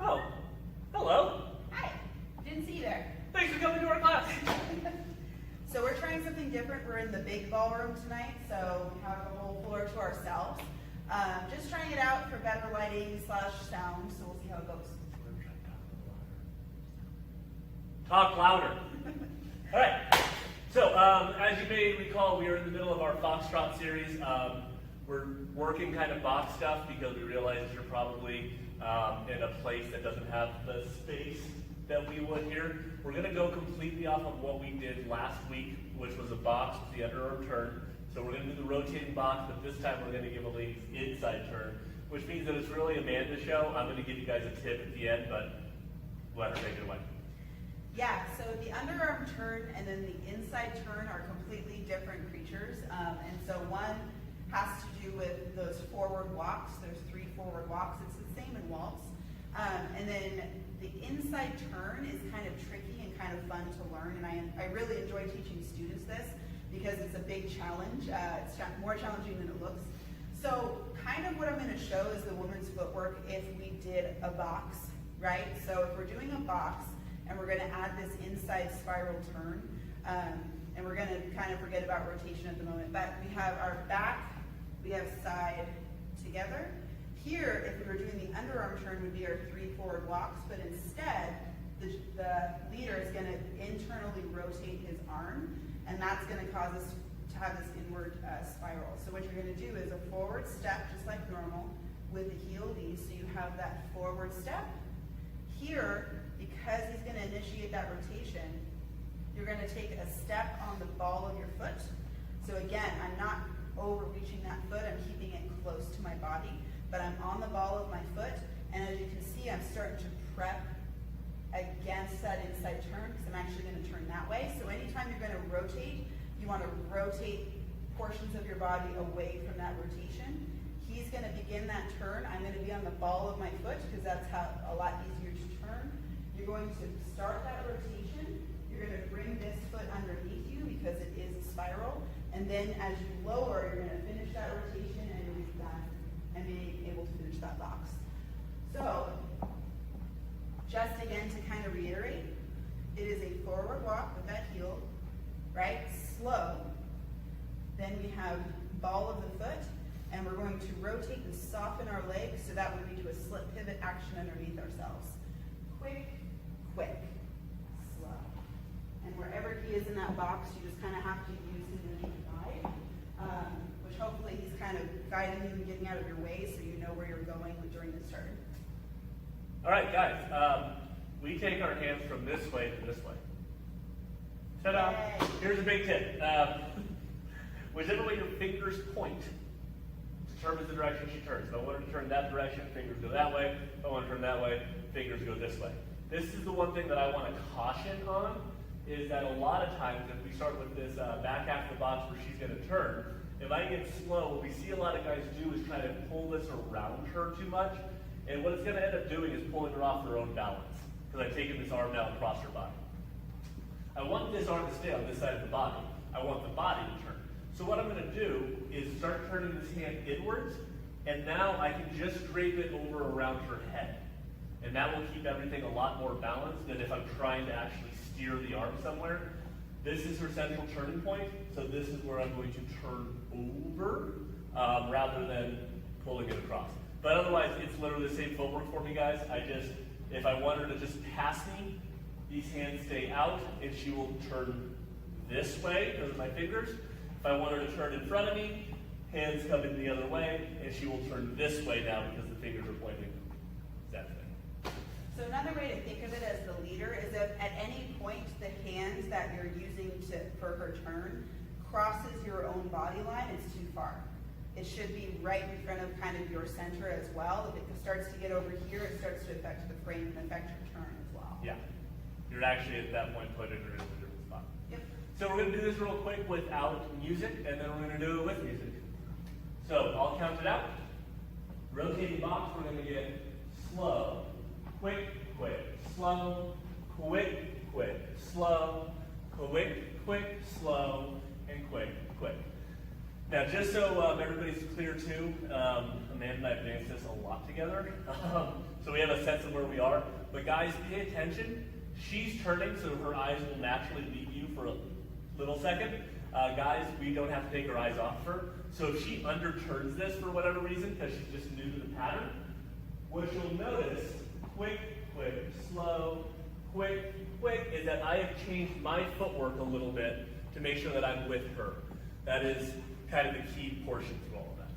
Oh, hello. Hi, didn't see you there. Thanks for coming to our class. So we're trying something different. We're in the big ballroom tonight, so we have the whole floor to ourselves. Just trying it out for better lighting / sound, so we'll see how it goes. Talk louder. All right. So, as you may recall, we are in the middle of our Foxtrot series. We're working kind of box stuff because we realize you're probably in a place that doesn't have the space that we would here. We're going to go completely off of what we did last week, which was a box with the underarm turn. So we're going to do the rotating box, but this time we're going to give a lady's inside turn, which means that it's really Amanda's show. I'm going to give you guys a tip at the end, but let her take it away. Yeah, so the underarm turn and then the inside turn are completely different creatures. And so one has to do with those forward walks. There's 3 forward walks. It's the same in waltz. And then the inside turn is kind of tricky and kind of fun to learn. And I really enjoy teaching students this because it's a big challenge. It's more challenging than it looks. So kind of what I'm going to show is the woman's footwork if we did a box, right? So if we're doing a box, and we're going to add this inside spiral turn, and we're going to kind of forget about rotation at the moment, but we have our back, we have side together. Here, if we were doing the underarm turn, would be our 3 forward walks, but instead, the leader is going to internally rotate his arm, and that's going to cause us to have this inward spiral. So what you're going to do is a forward step, just like normal, with the heel lead, so you have that forward step. Here, because he's going to initiate that rotation, you're going to take a step on the ball of your foot. So again, I'm not overreaching that foot, I'm keeping it close to my body, but I'm on the ball of my foot, and as you can see, I'm starting to prep against that inside turn, because I'm actually going to turn that way. So anytime you're going to rotate, you want to rotate portions of your body away from that rotation. He's going to begin that turn. I'm going to be on the ball of my foot, because that's how a lot easier to turn. You're going to start that rotation. You're going to bring this foot underneath you because it is a spiral. And then as you lower, you're going to finish that rotation and you'll be done and be able to finish that box. So, just again to kind of reiterate, it is a forward walk with that heel, right? Slow. Then we have ball of the foot, and we're going to rotate and soften our legs so that would lead to a slip pivot action underneath ourselves. Quick, quick, slow. And wherever he is in that box, you just kind of have to use him as your guide, which hopefully he's kind of guiding you and getting out of your way so you know where you're going during this turn. All right, guys. We take our hands from this way to this way. Ta-da! Yay. Here's a big tip. Whichever way your fingers point determines the direction she turns. If I want her to turn that direction, fingers go that way. If I want to turn that way, fingers go this way. This is the one thing that I want to caution on, is that a lot of times if we start with this back half of the box where she's going to turn, if I get slow, what we see a lot of guys do is try to pull this around her too much, and what it's going to end up doing is pulling her off her own balance, because I've taken this arm now across her body. I want this arm to stay on this side of the body. I want the body to turn. So what I'm going to do is start turning this hand inwards, and now I can just drape it over around her head. And that will keep everything a lot more balanced than if I'm trying to actually steer the arm somewhere. This is her central turning point, so this is where I'm going to turn over rather than pulling it across. But otherwise, it's literally the same footwork for me, guys. If I want her to just pass me, these hands stay out, and she will turn this way because of my fingers. If I want her to turn in front of me, hands come in the other way, and she will turn this way now because the fingers are pointing that way. So another way to think of it as the leader is if at any point the hands that you're using for her turn crosses your own body line, it's too far. It should be right in front of kind of your center as well. If it starts to get over here, it starts to affect the frame and affect your turn as well. Yeah. You're actually at that point putting her in a different spot. Yep. So we're going to do this real quick without music, and then we're going to do it with music. So I'll count it out. Rotating box, we're going to get slow, quick, quick, slow, quick, quick, slow, quick, quick, slow, and quick, quick. Now, just so everybody's clear too, Amanda and I have danced this a lot together, so we have a sense of where we are. But guys, pay attention. She's turning, so her eyes will naturally leave you for a little second. Guys, we don't have to take our eyes off her. So if she underturns this for whatever reason, because she's just new to the pattern, what you'll notice, quick, quick, slow, quick, quick, is that I have changed my footwork a little bit to make sure that I'm with her. That is kind of the key portion to all of that.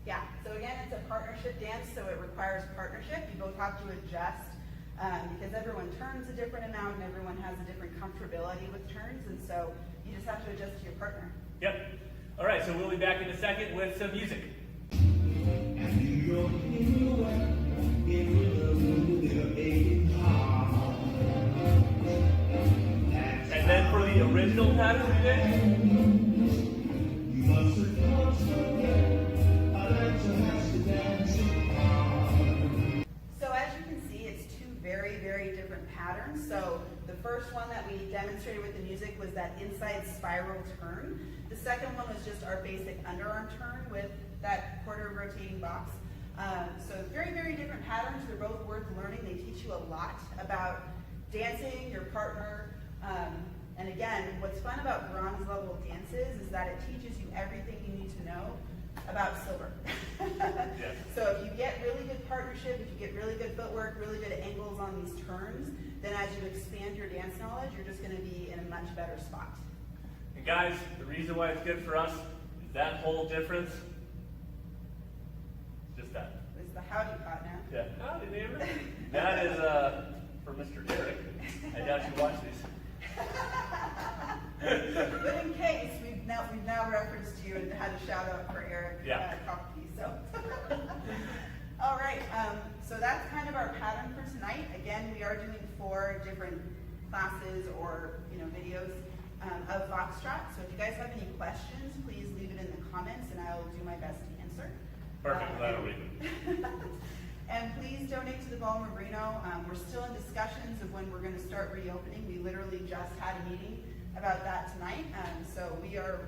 Yeah, so again, it's a partnership dance, so it requires partnership. You both have to adjust because everyone turns a different amount and everyone has a different comfortability with turns, and so you just have to adjust to your partner. Yep. All right, so we'll be back in a second with some music. And then for the original pattern we did, so as you can see, it's two very, very different patterns. So the first one that we demonstrated with the music was that inside spiral turn. The second one was just our basic underarm turn with that quarter rotating box. So very, very different patterns. They're both worth learning. They teach you a lot about dancing, your partner. And again, what's fun about bronze level dances is that it teaches you everything you need to know about silver. Yeah. So if you get really good partnership, if you get really good footwork, really good angles on these turns, then as you expand your dance knowledge, you're just going to be in a much better spot. and guys, the reason why it's good for us is that whole difference. Just that. It's the howdy pot now. Yeah. Howdy, neighbor. That is for Mr. Derek. I doubt you watch these. But in case, we've now referenced you and had a shout out for Eric Coffey. So, all right. So that's kind of our pattern for tonight. Again, we are doing 4 different classes or videos of Foxtrot. So if you guys have any questions, please leave it in the comments, and I will do my best to answer. Perfect. That'll read it. And please donate to the Ballroom Reno. We're still in discussions of when we're going to start reopening. We literally just had a meeting about that tonight. So we are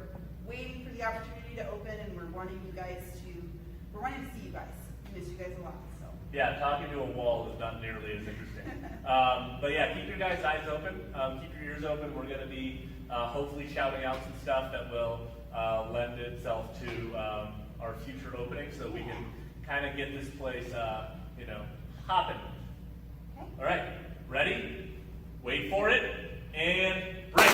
waiting for the opportunity to open, and we're wanting to see you guys. We miss you guys a lot. So. Yeah, talking to a wall is not nearly as interesting. But yeah, keep your guys' eyes open. Keep your ears open. We're going to be hopefully shouting out some stuff that will lend itself to our future opening, so we can kind of get this place, hopping. Okay. All right, ready? Wait for it, and